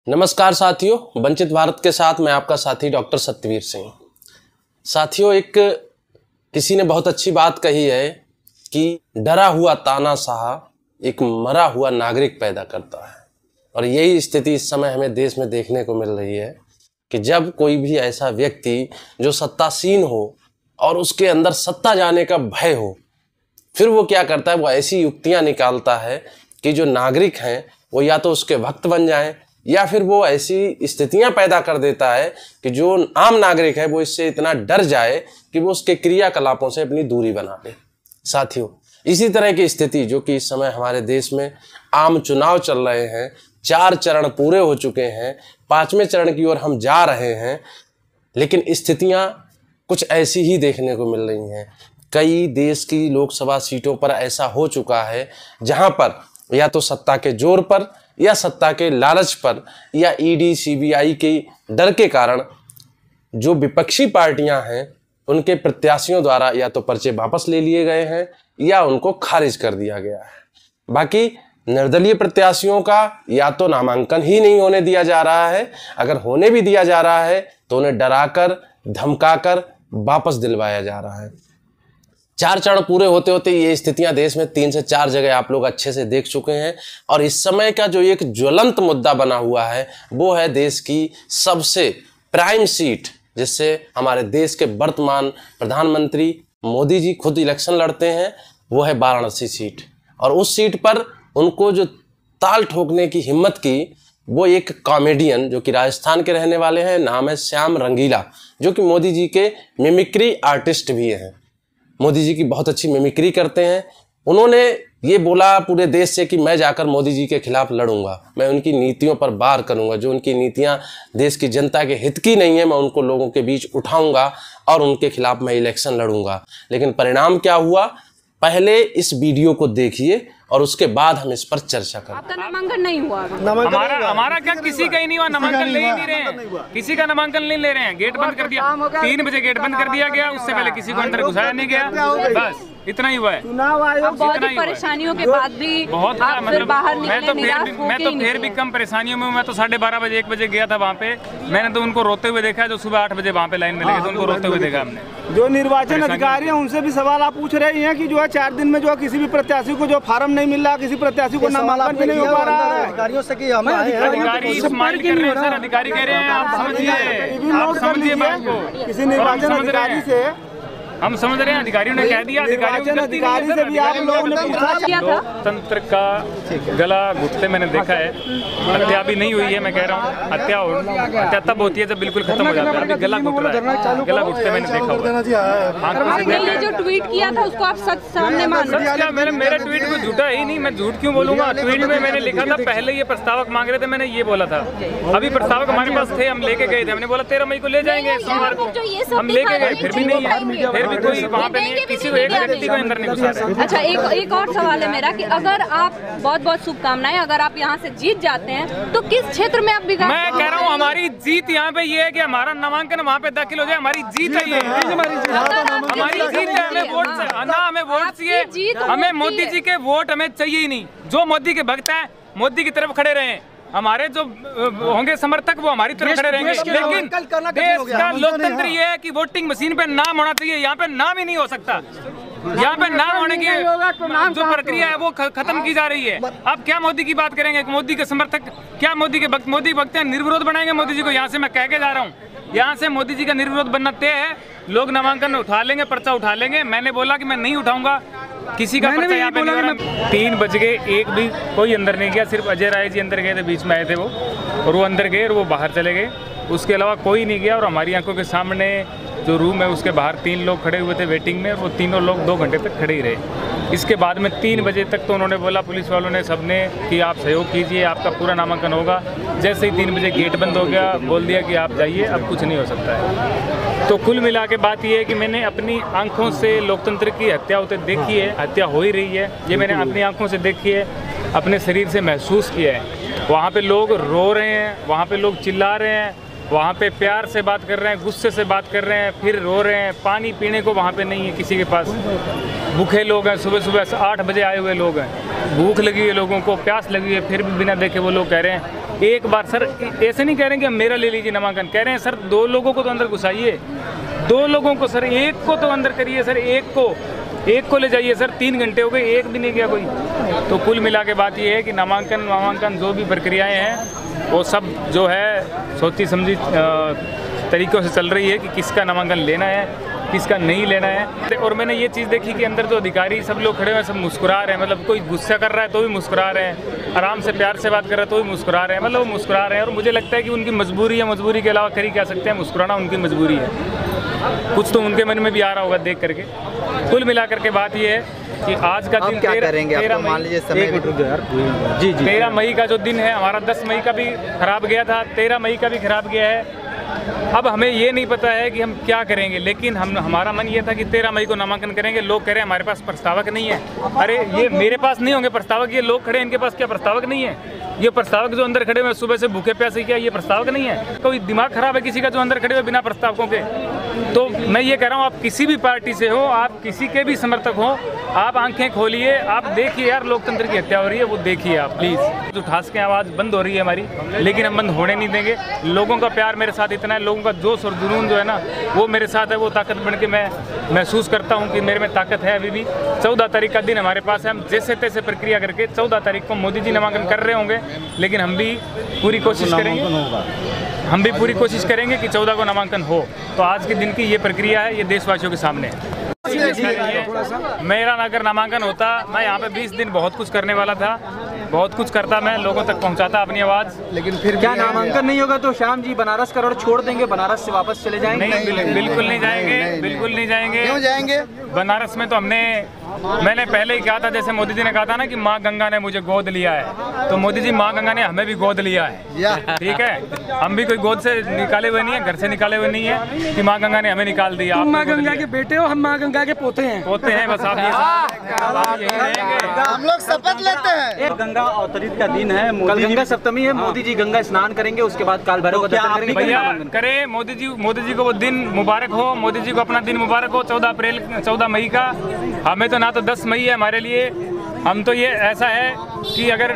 नमस्कार साथियों, वंचित भारत के साथ मैं आपका साथी डॉक्टर सत्यवीर सिंह। साथियों, एक किसी ने बहुत अच्छी बात कही है कि डरा हुआ तानाशाह एक मरा हुआ नागरिक पैदा करता है। और यही स्थिति इस समय हमें देश में देखने को मिल रही है कि जब कोई भी ऐसा व्यक्ति जो सत्तासीन हो और उसके अंदर सत्ता जाने का भय हो, फिर वो क्या करता है, वो ऐसी युक्तियां निकालता है कि जो नागरिक हैं वो या तो उसके भक्त बन जाएं या फिर वो ऐसी स्थितियां पैदा कर देता है कि जो आम नागरिक है वो इससे इतना डर जाए कि वो उसके क्रियाकलापों से अपनी दूरी बना ले। साथियों, इसी तरह की स्थिति जो कि इस समय हमारे देश में आम चुनाव चल रहे हैं, 4 चरण पूरे हो चुके हैं, 5वें चरण की ओर हम जा रहे हैं, लेकिन स्थितियां कुछ ऐसी ही देखने को मिल रही हैं। कई देश की लोकसभा सीटों पर ऐसा हो चुका है जहां पर या तो सत्ता के जोर पर या सत्ता के लालच पर या ईडी सीबीआई के डर के कारण जो विपक्षी पार्टियां हैं उनके प्रत्याशियों द्वारा या तो पर्चे वापस ले लिए गए हैं या उनको खारिज कर दिया गया है। बाकी निर्दलीय प्रत्याशियों का या तो नामांकन ही नहीं होने दिया जा रहा है, अगर होने भी दिया जा रहा है तो उन्हें डराकर धमकाकर वापस दिलवाया जा रहा है। 4 चरण पूरे होते होते ये स्थितियां देश में 3 से 4 जगह आप लोग अच्छे से देख चुके हैं। और इस समय का जो एक ज्वलंत मुद्दा बना हुआ है वो है देश की सबसे प्राइम सीट, जिससे हमारे देश के वर्तमान प्रधानमंत्री मोदी जी खुद इलेक्शन लड़ते हैं, वो है वाराणसी सीट। और उस सीट पर उनको जो ताल ठोकने की हिम्मत की वो एक कॉमेडियन जो कि राजस्थान के रहने वाले हैं, नाम है श्याम रंगीला, जो कि मोदी जी के मिमिक्री आर्टिस्ट भी हैं। मोदी जी की बहुत अच्छी मिमिक्री करते हैं। उन्होंने ये बोला पूरे देश से कि मैं जाकर मोदी जी के खिलाफ लड़ूंगा, मैं उनकी नीतियों पर वार करूंगा, जो उनकी नीतियां देश की जनता के हित की नहीं है मैं उनको लोगों के बीच उठाऊंगा और उनके खिलाफ मैं इलेक्शन लड़ूंगा। लेकिन परिणाम क्या हुआ, पहले इस वीडियो को देखिए और उसके बाद हम इस पर चर्चा करें। आपका नामांकन नहीं हुआ? हमारा क्या, किसी का ही नहीं हुआ, नामांकन ले ही नहीं रहे हैं, किसी का नामांकन नहीं ले रहे हैं। गेट बंद कर दिया, 3 बजे गेट बंद कर दिया गया, उससे पहले किसी को अंदर घुसाया नहीं गया, बस इतना ही हुआ है। चुनाव आयोग बहुत परेशानियों के बाद भी बहुत फिर बाहर निकले, मैं तो फिर भी कम परेशानियों में। मैं तो 12:30 बजे 1 बजे गया था वहाँ पे, मैंने तो उनको रोते हुए देखा। जो सुबह 8 बजे वहाँ पे लाइन में लगे थे उनको रोते हुए देखा हमने। जो निर्वाचन अधिकारी हैं उनसे भी सवाल आप पूछ रहे हैं कि जो है 4 दिन में जो किसी भी प्रत्याशी को जो फार्म नहीं मिल रहा, किसी प्रत्याशी को नामांकन भी नहीं हो पा रहा है अधिकारियों से कि हमें अधिकारी स्माइल कर रहे हैं सर, अधिकारी कह रहे हैं आप समझिए बात को। किसी निर्वाचन अधिकारी से हम समझ रहे हैं, अधिकारियों ने कह दिया, अधिकारी से भी आप लोगों ने पूछा। लोकतंत्र का गला घुटते मैंने देखा है। हत्या भी नहीं हुई है, मैं कह रहा हूँ हत्या तब होती है जब बिल्कुल खत्म हो जाता है। अभी गला घुट रहा है, गला घुटते मैंने देखा हुआ। ये जो ट्वीट किया था उसको आप सच सामने मान रहे? मेरे ट्वीट को झूठा ही नहीं, मैं झूठ क्यों बोलूंगा। ट्वीट में मैंने लिखा था, पहले ये प्रस्तावक मांग रहे थे, मैंने ये बोला था। अभी प्रस्तावक हमारे पास थे, हम लेके गए थे, हमने बोला 13 मई को ले जाएंगे, सोमवार को हम लेके गए, फिर भी नहीं है, भी कोई वहाँ पे नहीं, किसी को एक व्यक्ति को अंदर नहीं घुसा रहे। अच्छा, एक और सवाल है मेरा कि अगर आप बहुत शुभकामनाएं, अगर आप यहाँ से जीत जाते हैं तो किस क्षेत्र में आप बिगाड़? मैं कह रहा हूँ हमारी जीत यहाँ पे ये है कि हमारा नामांकन वहाँ पे दाखिल हो जाए, हमारी जीत है ये, हमारी जीत है। हमें वोट ना, हमें वोट चाहिए, हमें मोदी जी के वोट हमें चाहिए ही नहीं। जो मोदी के भक्त हैं मोदी की तरफ खड़े रहे, हमारे जो होंगे समर्थक वो हमारी तरफ खड़े रहेंगे। लेकिन देश का लोकतंत्र ये है कि वोटिंग मशीन पे नाम होना चाहिए, यहाँ पे नाम ही नहीं हो सकता। यहाँ पे नाम होने की जो प्रक्रिया है वो खत्म की जा रही है। अब क्या मोदी की बात करेंगे, मोदी के समर्थक क्या मोदी के भक्त, मोदी भक्त हैं, निर्विरोध बनाएंगे मोदी जी को। यहाँ से मैं कह के जा रहा हूँ, यहाँ से मोदी जी का निर्विरोध बनना तय है। लोग नामांकन उठा लेंगे, पर्चा उठा लेंगे। मैंने बोला कि मैं नहीं उठाऊंगा किसी का पर्चा यहाँ पे नहीं हो रहा। 3 बज गए, एक भी कोई अंदर नहीं गया, सिर्फ अजय राय जी अंदर गए थे, बीच में आए थे वो, और वो अंदर गए और वो बाहर चले गए। उसके अलावा कोई नहीं गया। और हमारी आंखों के सामने जो रूम है उसके बाहर 3 लोग खड़े हुए थे वेटिंग में, और वो तीनों लोग 2 घंटे तक खड़े ही रहे। इसके बाद में 3 बजे तक तो उन्होंने बोला, पुलिस वालों ने सबने, कि आप सहयोग कीजिए, आपका पूरा नामांकन होगा। जैसे ही 3 बजे गेट बंद हो गया, बोल दिया कि आप जाइए, अब कुछ नहीं हो सकता है। तो कुल मिला के बात ये है कि मैंने अपनी आंखों से लोकतंत्र की हत्या होते देखी है, हत्या हो ही रही है, ये मैंने अपनी आंखों से देखी है, अपने शरीर से महसूस किया है। वहाँ पे लोग रो रहे हैं, वहाँ पे लोग चिल्ला रहे हैं, वहाँ पे प्यार से बात कर रहे हैं, गुस्से से बात कर रहे हैं, फिर रो रहे हैं। पानी पीने को वहाँ पे नहीं है किसी के पास। भूखे लोग हैं, सुबह सुबह 8 बजे आए हुए लोग हैं, भूख लगी है लोगों को, प्यास लगी है, फिर भी बिना देखे वो लोग कह रहे हैं एक बार सर ऐसे नहीं कह रहे हैं कि मेरा ले लीजिए नामांकन, कह रहे हैं सर 2 लोगों को तो अंदर घुसाइए, 2 लोगों को सर, एक को तो अंदर करिए सर, एक को ले जाइए सर। 3 घंटे हो गए, एक भी नहीं गया कोई। तो कुल मिला के बात ये है कि नामांकन जो भी प्रक्रियाएं हैं वो सब जो है सोची समझी तरीक़ों से चल रही है कि किसका नामांकन लेना है, किसका नहीं लेना है। और मैंने ये चीज़ देखी कि अंदर जो अधिकारी सब लोग खड़े हुए हैं, सब मुस्कुरा रहे हैं, मतलब कोई गुस्सा कर रहा है तो भी मुस्कुरा रहे हैं, आराम से प्यार से बात कर रहा है तो भी मुस्कुरा रहे हैं, मतलब वो मुस्कुरा रहे हैं। और मुझे लगता है कि उनकी मजबूरी है, मजबूरी के अलावा करी क्या सकते हैं, मुस्कुराना उनकी मजबूरी है। कुछ तो उनके मन में भी आ रहा होगा देख करके। कुल मिला करके बात ये है कि आज का दिन 13 मई का जो दिन है, हमारा 10 मई का भी खराब गया था, 13 मई का भी खराब गया है। अब हमें ये नहीं पता है कि हम क्या करेंगे, लेकिन हमारा मन ये था कि 13 मई को नामांकन करेंगे। लोग कह रहे हैं हमारे पास प्रस्तावक नहीं है। अरे ये मेरे पास नहीं होंगे प्रस्तावक, ये लोग खड़े हैं इनके पास क्या प्रस्तावक नहीं है? ये प्रस्तावक जो अंदर खड़े हुए सुबह से भूखे प्यासे, क्या ये प्रस्तावक नहीं है? कोई दिमाग खराब है किसी का जो अंदर खड़े हुए बिना प्रस्तावकों के? तो मैं ये कह रहा हूँ, आप किसी भी पार्टी से हो, आप किसी के भी समर्थक हो, आप आंखें खोलिए, आप देखिए यार लोकतंत्र की हत्या हो रही है, वो देखिए आप प्लीज़। जो ठास के आवाज़ बंद हो रही है हमारी, लेकिन हम बंद होने नहीं देंगे। लोगों का प्यार मेरे साथ इतना है, लोगों का जोश और जुनून जो है ना वो मेरे साथ है, वो ताकत बन के मैं महसूस करता हूँ कि मेरे में ताकत है अभी भी। 14 तारीख का दिन हमारे पास है, हम जैसे तैसे प्रक्रिया करके 14 तारीख को मोदी जी नामांकन कर रहे होंगे, लेकिन हम भी पूरी कोशिश करेंगे कि 14 को नामांकन हो। तो आज के दिन की ये प्रक्रिया है, ये देशवासियों के सामने है। मेरा अगर नामांकन होता, मैं यहाँ पे 20 दिन बहुत कुछ करने वाला था, बहुत कुछ करता, मैं लोगों तक पहुँचाता अपनी आवाज़। लेकिन फिर क्या नामांकन नहीं होगा तो श्याम जी बनारस करोड़ छोड़ देंगे, बनारस से वापस चले जाएंगे? नहीं, बिल्कुल नहीं जाएंगे, बिल्कुल नहीं जाएंगे। क्यों जाएंगे? बनारस में तो मैंने पहले ही कहा था, जैसे मोदी जी ने कहा था ना कि माँ गंगा ने मुझे गोद लिया है, तो मोदी जी माँ गंगा ने हमें भी गोद लिया है। ठीक है, हम भी कोई गोद से निकाले हुए नहीं है, घर से निकाले हुए नहीं है कि माँ गंगा ने हमें निकाल दिया। आप माँ गंगा के बेटे हो, हम माँ गंगा के पोते हैं। बस आप यही रहेंगे। हम लोग शपथ लेते हैं। गंगा अवतरित का दिन है, कल गंगा सप्तमी है, मोदी जी गंगा स्नान करेंगे, उसके बाद काल भैरव का दर्शन करेंगे। भैया करे मोदी जी को वो दिन मुबारक हो, मोदी जी को अपना दिन मुबारक हो, 14 मई का। हमें तो ना तो 10 मई है हमारे लिए, हम तो ये ऐसा है कि अगर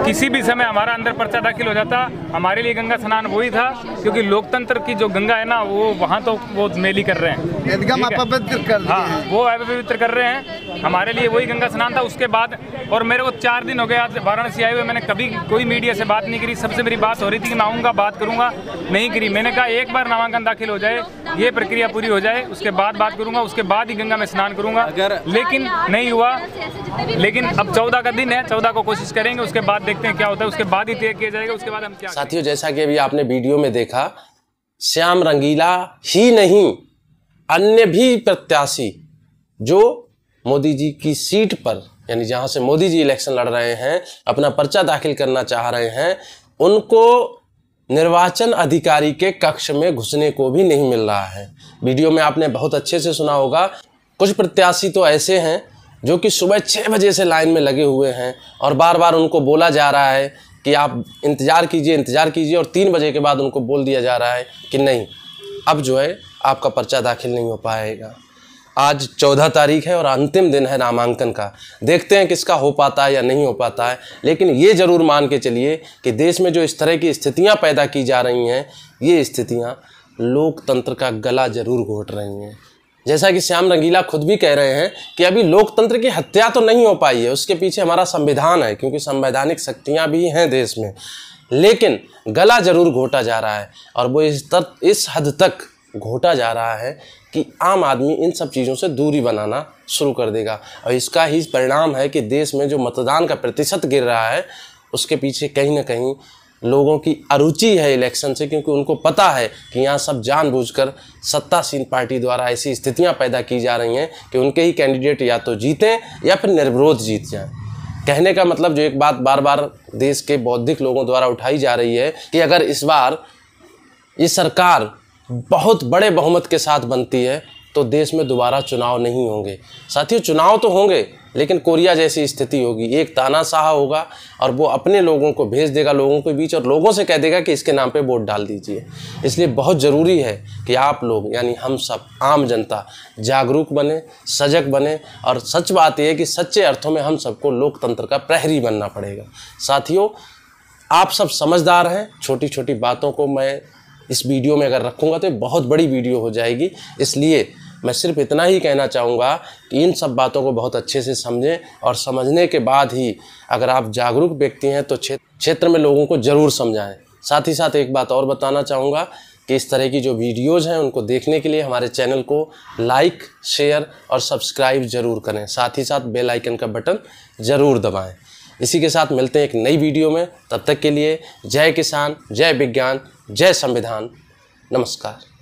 किसी भी समय हमारा अंदर पर्चा दाखिल हो जाता, हमारे लिए गंगा स्नान वही था, क्योंकि लोकतंत्र की जो गंगा है ना वो वहाँ तो वो मेली कर रहे हैं, एकदम अपवित्र कर रहे हैं। हाँ, वो अपवित्र कर रहे हैं, हमारे लिए वही गंगा स्नान था। उसके बाद और मेरे को 4 दिन हो गए आज वाराणसी आए हुए, मैंने कभी कोई मीडिया से बात नहीं करी। सबसे मेरी बात हो रही थी कि मैं आऊँगा बात करूँगा, नहीं करी। मैंने कहा एक बार नामांकन दाखिल हो जाए, ये प्रक्रिया पूरी हो जाए, उसके बाद बात करूँगा, उसके बाद ही गंगा में स्नान करूँगा, लेकिन नहीं हुआ। लेकिन अब 14 का दिन है, 14 को कोशिश करेंगे, उसके बाद देखते हैं क्या होता है, उसके बाद ही तय किया जाएगा, उसके बाद हम क्या। साथियों, जैसा कि अभी आपने वीडियो में देखा, श्याम रंगीला ही नहीं, अन्य भी प्रत्याशी जो मोदी जी की सीट पर, यानी जहां से मोदी जी इलेक्शन लड़ रहे हैं, अपना पर्चा दाखिल करना चाह रहे हैं, उनको निर्वाचन अधिकारी के कक्ष में घुसने को भी नहीं मिल रहा है। वीडियो में आपने बहुत अच्छे से सुना होगा। कुछ प्रत्याशी तो ऐसे हैं जो कि सुबह 6 बजे से लाइन में लगे हुए हैं और बार बार उनको बोला जा रहा है कि आप इंतज़ार कीजिए, और 3 बजे के बाद उनको बोल दिया जा रहा है कि नहीं, अब जो है आपका पर्चा दाखिल नहीं हो पाएगा। आज 14 तारीख है और अंतिम दिन है नामांकन का। देखते हैं किसका हो पाता है या नहीं हो पाता है, लेकिन ये ज़रूर मान के चलिए कि देश में जो इस तरह की स्थितियाँ पैदा की जा रही हैं, ये स्थितियाँ लोकतंत्र का गला ज़रूर घोट रही हैं। जैसा कि श्याम रंगीला खुद भी कह रहे हैं कि अभी लोकतंत्र की हत्या तो नहीं हो पाई है, उसके पीछे हमारा संविधान है, क्योंकि संवैधानिक शक्तियाँ भी हैं देश में, लेकिन गला ज़रूर घोटा जा रहा है। और वो इस हद तक घोटा जा रहा है कि आम आदमी इन सब चीज़ों से दूरी बनाना शुरू कर देगा। और इसका ही परिणाम है कि देश में जो मतदान का प्रतिशत गिर रहा है, उसके पीछे कहीं ना कहीं लोगों की अरुचि है इलेक्शन से, क्योंकि उनको पता है कि यहाँ सब जानबूझकर सत्तासीन पार्टी द्वारा ऐसी स्थितियाँ पैदा की जा रही हैं कि उनके ही कैंडिडेट या तो जीतें या फिर निर्विरोध जीत जाएं। कहने का मतलब, जो एक बात बार बार देश के बौद्धिक लोगों द्वारा उठाई जा रही है कि अगर इस बार ये सरकार बहुत बड़े बहुमत के साथ बनती है तो देश में दोबारा चुनाव नहीं होंगे। साथियों, चुनाव तो होंगे, लेकिन कोरिया जैसी स्थिति होगी, एक तानाशाह होगा और वो अपने लोगों को भेज देगा लोगों के बीच और लोगों से कह देगा कि इसके नाम पे वोट डाल दीजिए। इसलिए बहुत ज़रूरी है कि आप लोग, यानी हम सब आम जनता जागरूक बने, सजग बने, और सच बात यह है कि सच्चे अर्थों में हम सबको लोकतंत्र का प्रहरी बनना पड़ेगा। साथियों, आप सब समझदार हैं, छोटी छोटी बातों को मैं इस वीडियो में अगर रखूँगा तो बहुत बड़ी वीडियो हो जाएगी। इसलिए मैं सिर्फ इतना ही कहना चाहूँगा कि इन सब बातों को बहुत अच्छे से समझें और समझने के बाद ही अगर आप जागरूक व्यक्ति हैं तो क्षेत्र में लोगों को ज़रूर समझाएं। साथ ही साथ एक बात और बताना चाहूँगा कि इस तरह की जो वीडियोज़ हैं उनको देखने के लिए हमारे चैनल को लाइक, शेयर और सब्सक्राइब ज़रूर करें। साथ ही साथ बेल आइकन का बटन ज़रूर दबाएं। इसी के साथ मिलते हैं एक नई वीडियो में। तब तक के लिए जय किसान, जय विज्ञान, जय संविधान। नमस्कार।